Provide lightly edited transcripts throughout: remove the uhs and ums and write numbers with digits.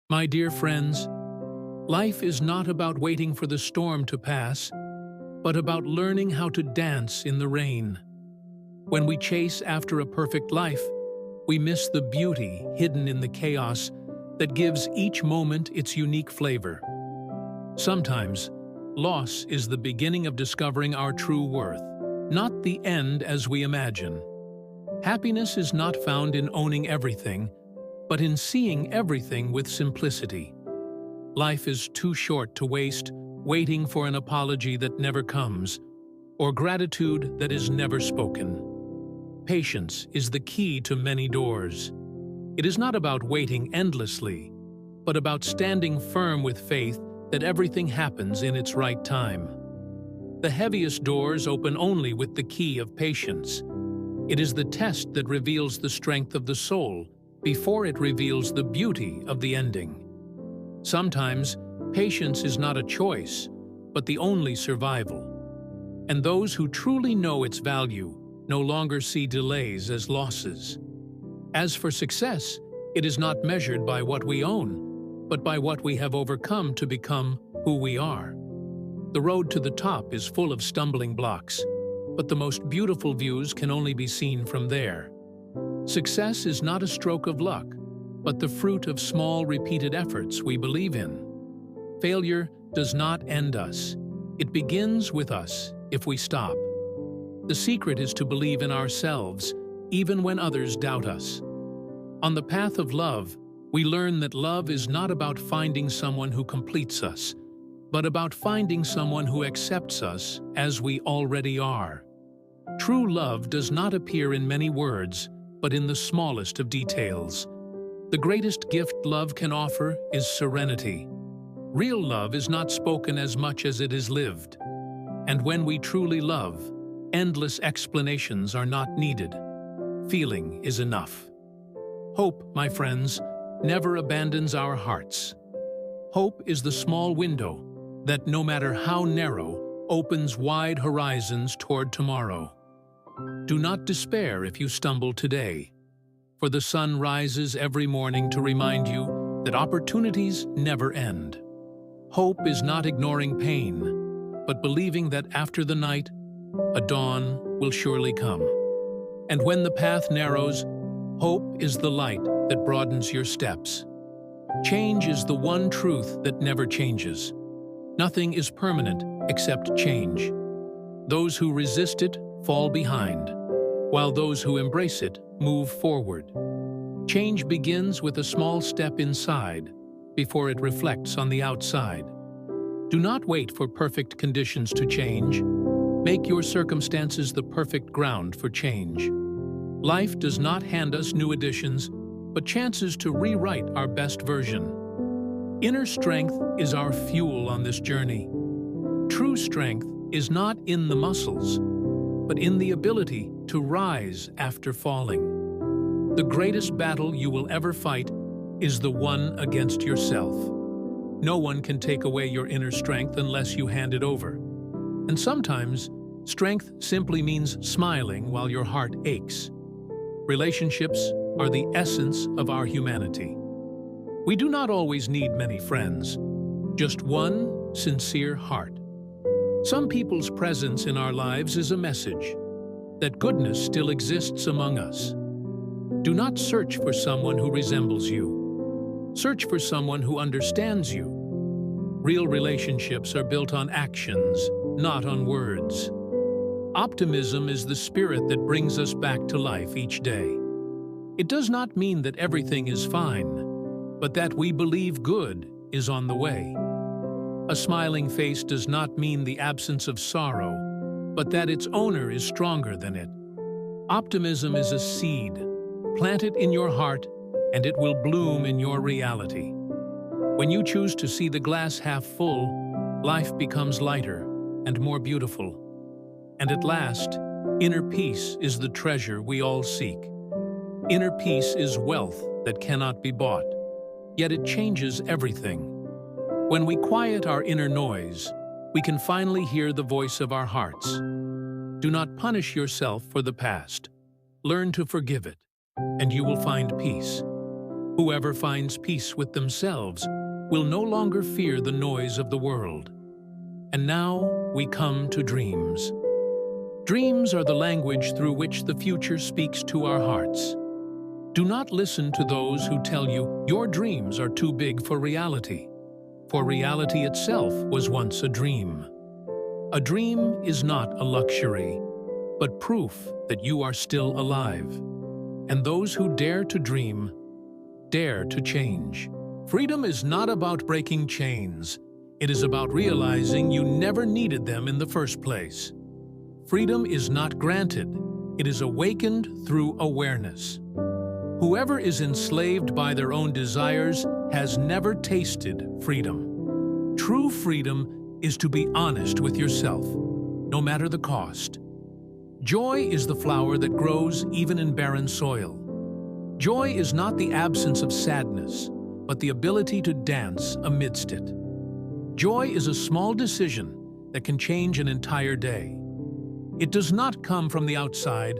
My dear friends, life is not about waiting for the storm to pass, but about learning how to dance in the rain. When we chase after a perfect life, we miss the beauty hidden in the chaos that gives each moment its unique flavor. Sometimes, loss is the beginning of discovering our true worth, not the end as we imagine. Happiness is not found in owning everything, but in seeing everything with simplicity. Life is too short to waste waiting for an apology that never comes, or gratitude that is never spoken. Patience is the key to many doors. It is not about waiting endlessly, but about standing firm with faith that everything happens in its right time. The heaviest doors open only with the key of patience. It is the test that reveals the strength of the soul before it reveals the beauty of the ending. Sometimes, patience is not a choice, but the only survival. And those who truly know its value no longer see delays as losses. As for success, it is not measured by what we own, but by what we have overcome to become who we are. The road to the top is full of stumbling blocks, but the most beautiful views can only be seen from there. Success is not a stroke of luck, but the fruit of small, repeated efforts we believe in. Failure does not end us. It begins with us if we stop. The secret is to believe in ourselves, even when others doubt us. On the path of love, we learn that love is not about finding someone who completes us, but about finding someone who accepts us as we already are. True love does not appear in many words, but in the smallest of details. The greatest gift love can offer is serenity. Real love is not spoken as much as it is lived. And when we truly love, endless explanations are not needed. Feeling is enough. Hope, my friends, never abandons our hearts. Hope is the small window that, no matter how narrow, opens wide horizons toward tomorrow. Do not despair if you stumble today, for the sun rises every morning to remind you that opportunities never end. Hope is not ignoring pain, but believing that after the night, a dawn will surely come. And when the path narrows, hope is the light that broadens your steps. Change is the one truth that never changes. Nothing is permanent except change. Those who resist it fall behind, while those who embrace it move forward. Change begins with a small step inside before it reflects on the outside. Do not wait for perfect conditions to change. Make your circumstances the perfect ground for change. Life does not hand us new additions, but chances to rewrite our best version. Inner strength is our fuel on this journey. True strength is not in the muscles, but in the ability to rise after falling. The greatest battle you will ever fight is the one against yourself. No one can take away your inner strength unless you hand it over. And sometimes, strength simply means smiling while your heart aches. Relationships are the essence of our humanity. We do not always need many friends, just one sincere heart. Some people's presence in our lives is a message that goodness still exists among us. Do not search for someone who resembles you. Search for someone who understands you. Real relationships are built on actions, not on words. Optimism is the spirit that brings us back to life each day. It does not mean that everything is fine, but that we believe good is on the way. A smiling face does not mean the absence of sorrow, but that its owner is stronger than it. Optimism is a seed. Plant it in your heart, and it will bloom in your reality. When you choose to see the glass half full, life becomes lighter and more beautiful. And at last, inner peace is the treasure we all seek. Inner peace is wealth that cannot be bought, yet it changes everything. When we quiet our inner noise, we can finally hear the voice of our hearts. Do not punish yourself for the past. Learn to forgive it, and you will find peace. Whoever finds peace with themselves will no longer fear the noise of the world. And now we come to dreams. Dreams are the language through which the future speaks to our hearts. Do not listen to those who tell you your dreams are too big for reality reality itself was once a dream. A dream is not a luxury, but proof that you are still alive. And those who dare to dream, dare to change. Freedom is not about breaking chains. It is about realizing you never needed them in the first place. Freedom is not granted. It is awakened through awareness. Whoever is enslaved by their own desires has never tasted freedom. True freedom is to be honest with yourself, no matter the cost. Joy is the flower that grows even in barren soil. Joy is not the absence of sadness, but the ability to dance amidst it. Joy is a small decision that can change an entire day. It does not come from the outside,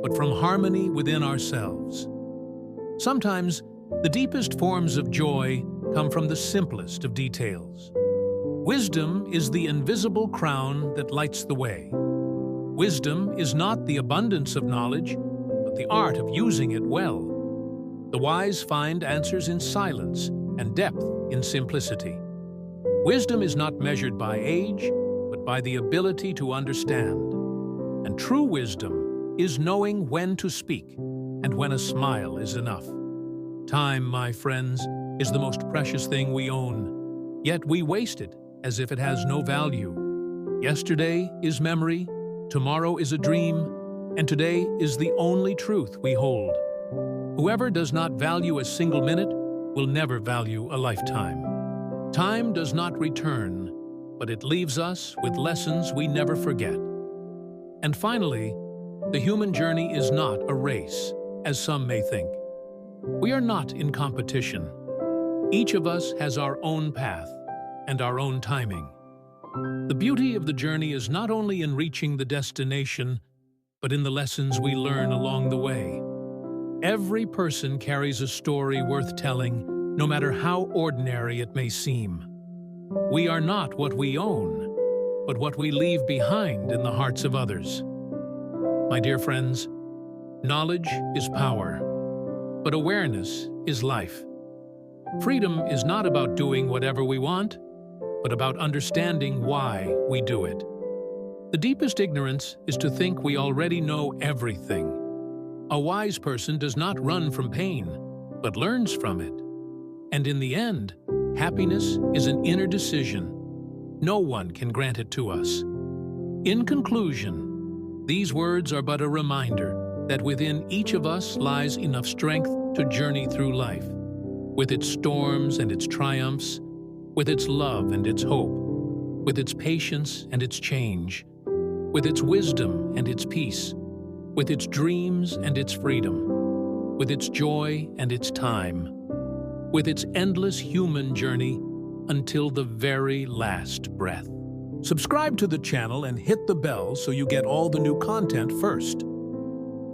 but from harmony within ourselves. Sometimes, the deepest forms of joy come from the simplest of details. Wisdom is the invisible crown that lights the way. Wisdom is not the abundance of knowledge, but the art of using it well. The wise find answers in silence and depth in simplicity. Wisdom is not measured by age, but by the ability to understand. And true wisdom is knowing when to speak and when a smile is enough. Time, my friends, is the most precious thing we own, yet we waste it as if it has no value. Yesterday is memory, tomorrow is a dream, and today is the only truth we hold. Whoever does not value a single minute will never value a lifetime. Time does not return, but it leaves us with lessons we never forget. And finally, the human journey is not a race, as some may think. We are not in competition. Each of us has our own path and our own timing. The beauty of the journey is not only in reaching the destination, but in the lessons we learn along the way. Every person carries a story worth telling, no matter how ordinary it may seem. We are not what we own, but what we leave behind in the hearts of others. My dear friends, knowledge is power, but awareness is life. Freedom is not about doing whatever we want, but about understanding why we do it. The deepest ignorance is to think we already know everything. A wise person does not run from pain, but learns from it. And in the end, happiness is an inner decision. No one can grant it to us. In conclusion, these words are but a reminder that within each of us lies enough strength to journey through life, with its storms and its triumphs, with its love and its hope, with its patience and its change, with its wisdom and its peace, with its dreams and its freedom, with its joy and its time, with its endless human journey until the very last breath. Subscribe to the channel and hit the bell so you get all the new content first.